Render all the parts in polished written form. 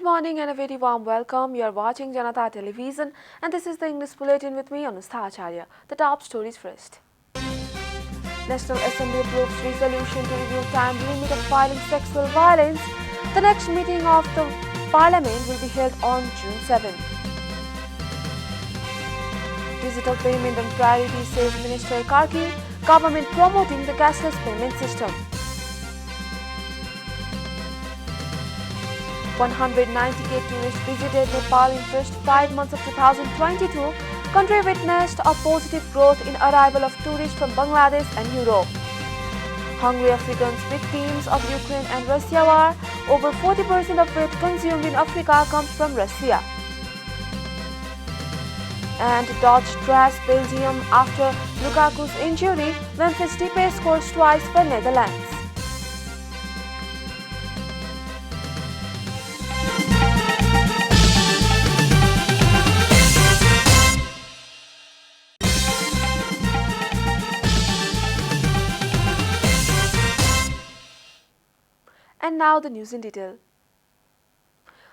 morning and a very warm welcome. You are watching Janata Television and this is the English Bulletin with me, Anustha, Acharya. The top stories first. National Assembly approves resolution to review time limit of filing sexual violence. The next meeting of the Parliament will be held on June 7. Digital payment and priority, says Minister Karki. Government promoting the cashless payment system. 190k tourists visited Nepal in first 5 months of 2022. Country witnessed a positive growth in arrival of tourists from Bangladesh and Europe. Hungry Africans victims of Ukraine and Russia war. Over 40% of wheat consumed in Africa comes from Russia. And Dutch trash Belgium after Lukaku's injury. Memphis Depay scores twice for Netherlands. And now the news in detail.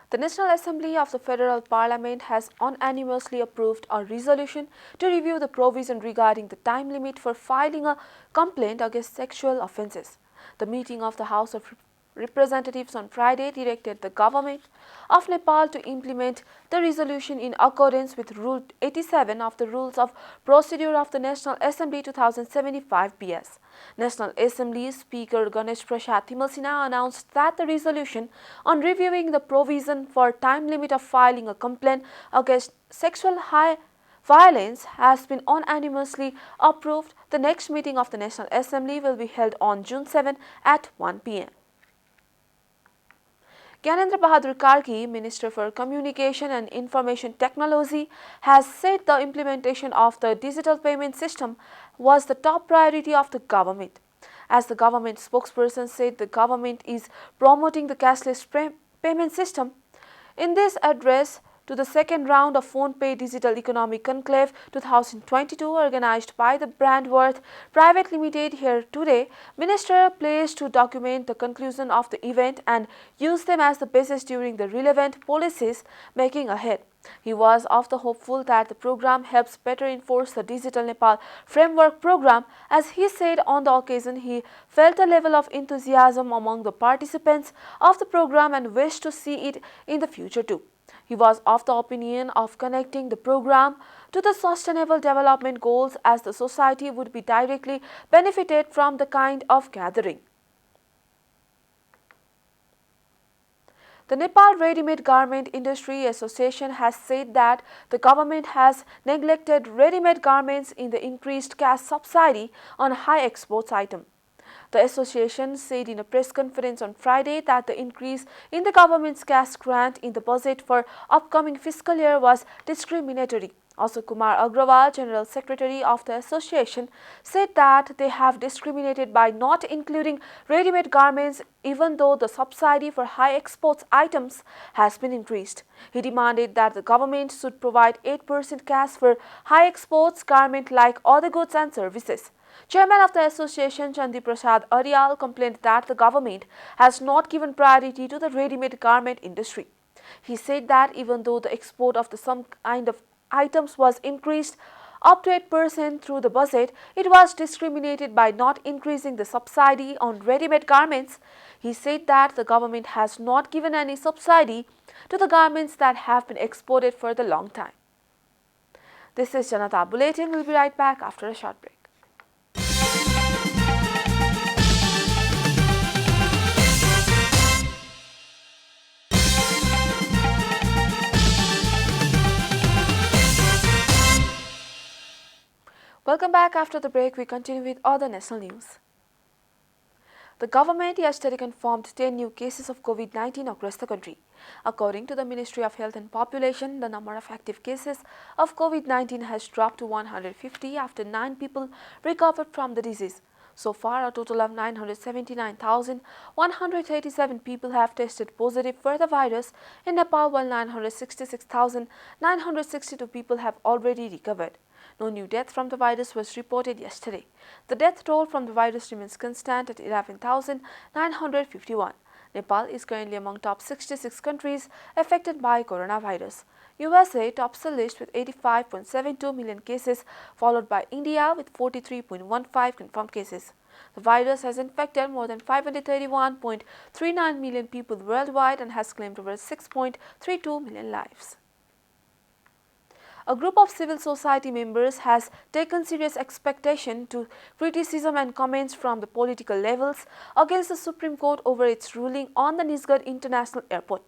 The National Assembly of the Federal Parliament has unanimously approved a resolution to review the provision regarding the time limit for filing a complaint against sexual offences. The meeting of the House of Representatives on Friday directed the government of Nepal to implement the resolution in accordance with Rule 87 of the Rules of Procedure of the National Assembly 2075 BS. National Assembly Speaker Ganesh Prasad Thimalsina announced that the resolution on reviewing the provision for time limit of filing a complaint against sexual violence has been unanimously approved. The next meeting of the National Assembly will be held on June 7 at 1 p.m. Gyanendra Bahadur Karki, Minister for Communication and Information Technology, has said the implementation of the digital payment system was the top priority of the government. As the government spokesperson said, the government is promoting the cashless payment system. In this address to the second round of PhonePe Digital Economic Conclave 2022 organized by the Brandworth Private Limited here today, Minister pledged to document the conclusion of the event and use them as the basis during the relevant policies making ahead. He was of the hopeful that the program helps better enforce the Digital Nepal Framework program. As he said on the occasion, he felt a level of enthusiasm among the participants of the program and wished to see it in the future too. He was of the opinion of connecting the program to the Sustainable Development Goals as the society would be directly benefited from the kind of gathering. The Nepal Ready-Made Garment Industry Association has said that the government has neglected ready-made garments in the increased cash subsidy on high exports items. The association said in a press conference on Friday that the increase in the government's cash grant in the budget for upcoming fiscal year was discriminatory. Also, Kumar Agrawal, General Secretary of the association, said that they have discriminated by not including ready-made garments even though the subsidy for high exports items has been increased. He demanded that the government should provide 8% cash for high exports garment like other goods and services. Chairman of the association, Chandi Prasad Aryal, complained that the government has not given priority to the ready-made garment industry. He said that even though the export of some kind of items was increased up to 8% through the budget, it was discriminated by not increasing the subsidy on ready-made garments. He said that the government has not given any subsidy to the garments that have been exported for the long time. This is Janata Bulletin. We'll be right back after a short break. Welcome back. After the break, we continue with other national news. The government yesterday confirmed 10 new cases of COVID-19 across the country. According to the Ministry of Health and Population, the number of active cases of COVID-19 has dropped to 150 after 9 people recovered from the disease. So far, a total of 979,187 people have tested positive for the virus in Nepal, while 966,962 people have already recovered. No new death from the virus was reported yesterday. The death toll from the virus remains constant at 11,951. Nepal is currently among top 66 countries affected by coronavirus. USA tops the list with 85.72 million cases, followed by India with 43.15 confirmed cases. The virus has infected more than 531.39 million people worldwide and has claimed over 6.32 million lives. A group of civil society members has taken serious expectation to criticism and comments from the political levels against the Supreme Court over its ruling on the Nisgad International Airport.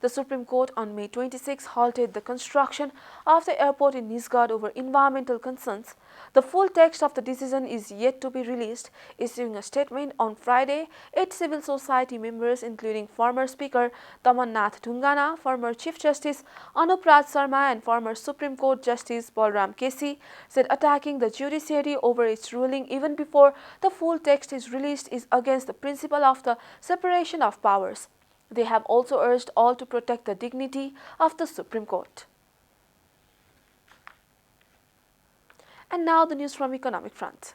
The Supreme Court on May 26 halted the construction of the airport in Nisgad over environmental concerns. The full text of the decision is yet to be released. Issuing a statement on Friday, 8 civil society members including former Speaker Tamannath Dhungana, former Chief Justice Anup Raj Sharma and former Supreme Court Justice Balram Kesi said attacking the judiciary over its ruling even before the full text is released is against the principle of the separation of powers. They have also urged all to protect the dignity of the Supreme Court. And now the news from economic front.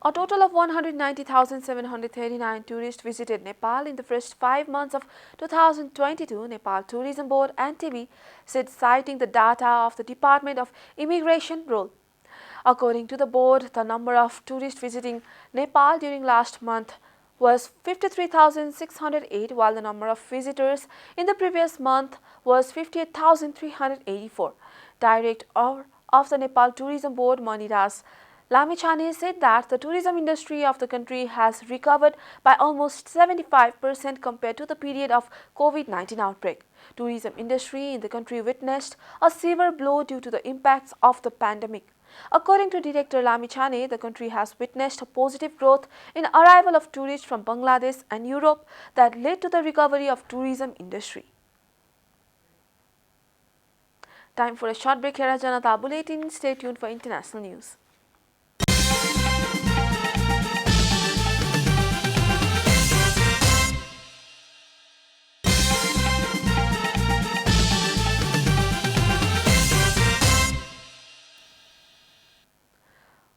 A total of 190,739 tourists visited Nepal in the first 5 months of 2022, Nepal Tourism Board (NTB) said, citing the data of the Department of Immigration roll. According to the board, the number of tourists visiting Nepal during last month was 53,608, while the number of visitors in the previous month was 58,384. Director of the Nepal Tourism Board, Maniraj Lamichhane, said that the tourism industry of the country has recovered by almost 75% compared to the period of COVID-19 outbreak. Tourism industry in the country witnessed a severe blow due to the impacts of the pandemic. According to Director Lamichhane, the country has witnessed a positive growth in arrival of tourists from Bangladesh and Europe that led to the recovery of tourism industry. Time for a short break here at Janata Bulletin. Stay tuned for international news.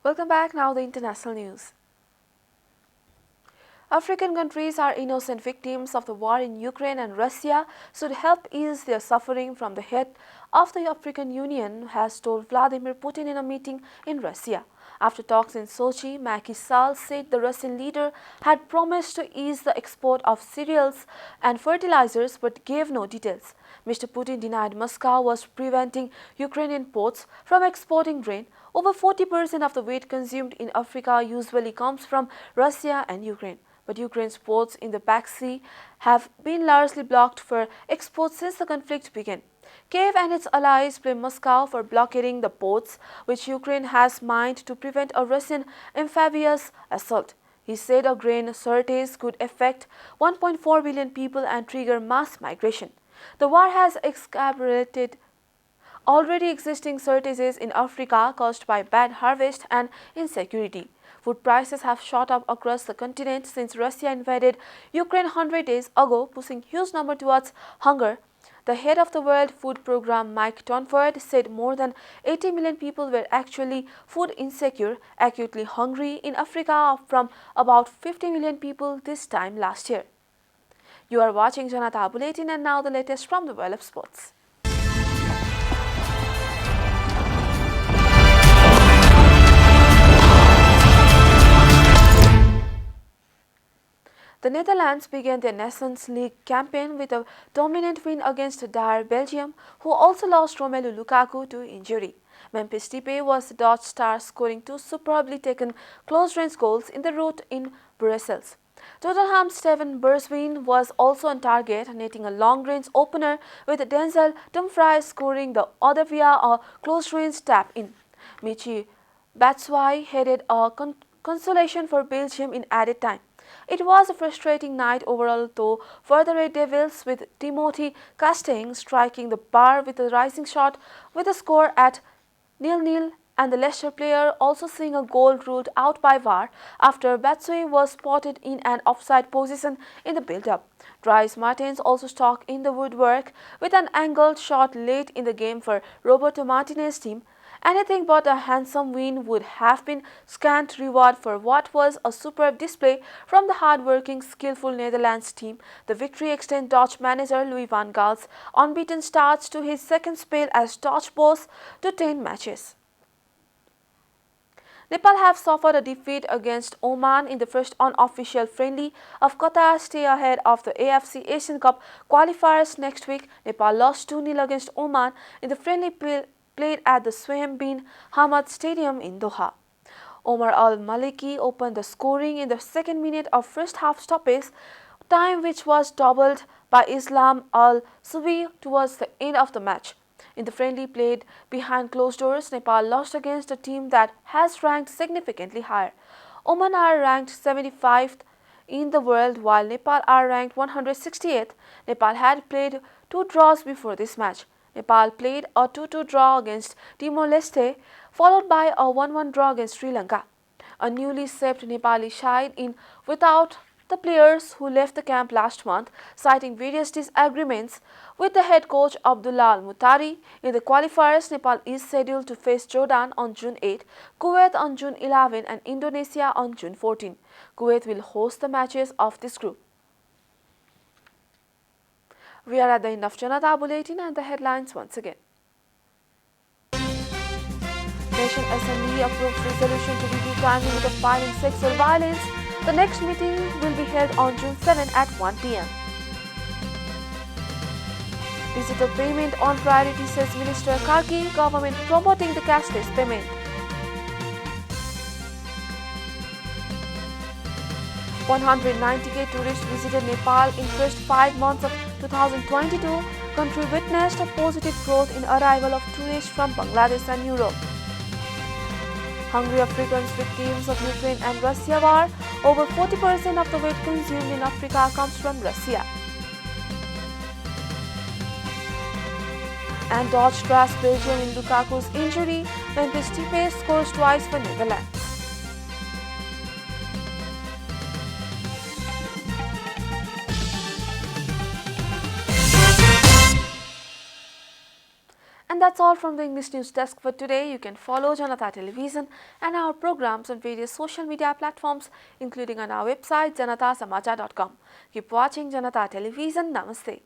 Welcome back. Now the international news. African countries are innocent victims of the war in Ukraine, and Russia should help ease their suffering from the head of the African Union, has told Vladimir Putin in a meeting in Russia. After talks in Sochi, Macky Sall said the Russian leader had promised to ease the export of cereals and fertilizers but gave no details. Mr. Putin denied Moscow was preventing Ukrainian ports from exporting grain. Over 40% of the wheat consumed in Africa usually comes from Russia and Ukraine. But Ukraine's ports in the Black Sea have been largely blocked for exports since the conflict began. Kiev and its allies blame Moscow for blockading the ports, which Ukraine has mined to prevent a Russian amphibious assault. He said a grain shortage could affect 1.4 billion people and trigger mass migration. The war has exacerbated already existing shortages in Africa caused by bad harvest and insecurity. Food prices have shot up across the continent since Russia invaded Ukraine 100 days ago, pushing huge numbers towards hunger. The head of the World Food Programme, Mike Tonford, said more than 80 million people were actually food insecure, acutely hungry in Africa, from about 50 million people this time last year. You are watching Janata Bulletin, and now the latest from the world of sports. The Netherlands began their Nations League campaign with a dominant win against dire Belgium, who also lost Romelu Lukaku to injury. Memphis Depay was the Dutch star, scoring 2 superbly taken close-range goals in the rout in Brussels. Tottenham's Steven Bergwijn was also on target, netting a long-range opener, with Denzel Dumfries scoring the other via a close-range tap-in. Michy Batshuayi headed a consolation for Belgium in added time. It was a frustrating night overall, though, for the Red Devils, with Timothy Castaing striking the bar with a rising shot with a score at 0-0 and the Leicester player also seeing a goal ruled out by VAR after Batshuayi was spotted in an offside position in the build-up. Dries Mertens also stuck in the woodwork with an angled shot late in the game for Roberto Martinez's team. Anything but a handsome win would have been scant reward for what was a superb display from the hard-working, skillful Netherlands team. The victory extends Dutch manager Louis van Gaal's unbeaten start to his second spell as Dutch boss to 10 matches. Nepal have suffered a defeat against Oman in the first unofficial friendly of Qatar stay ahead of the AFC Asian Cup qualifiers next week. Nepal lost 2-0 against Oman in the friendly played at the Suhaim bin Hamad Stadium in Doha. Omar Al-Maliki opened the scoring in the second minute of first half stoppage time, which was doubled by Islam Al-Subi towards the end of the match. In the friendly played behind closed doors, Nepal lost against a team that has ranked significantly higher. Oman are ranked 75th in the world while Nepal are ranked 168th. Nepal had played 2 draws before this match. Nepal played a 2-2 draw against Timor-Leste, followed by a 1-1 draw against Sri Lanka. A newly saved Nepali side in without the players who left the camp last month, citing various disagreements with the head coach Abdullah Al-Mutari. In the qualifiers, Nepal is scheduled to face Jordan on June 8, Kuwait on June 11 and Indonesia on June 14. Kuwait will host the matches of this group. We are at the end of Janata Bulletin and the headlines once again. Nation Assembly approves resolution to review timing with the fight in sexual violence. The next meeting will be held on June 7 at 1 p.m. Digital payment on priority, says Minister Karki. Government promoting the cashless payment. (190K tourists visited Nepal in first 5 months of 2022. Country witnessed a positive growth in arrival of tourists from Bangladesh and Europe. Hungry Africans victims of Ukraine and Russia war. Over 40% of the wheat consumed in Africa comes from Russia. And Dutch trash Belgium in Lukaku's injury. Memphis Depay scores twice for Netherlands. And that's all from the English News Desk for today. You can follow Janata Television and our programs on various social media platforms, including on our website janatasamachar.com. Keep watching Janata Television. Namaste.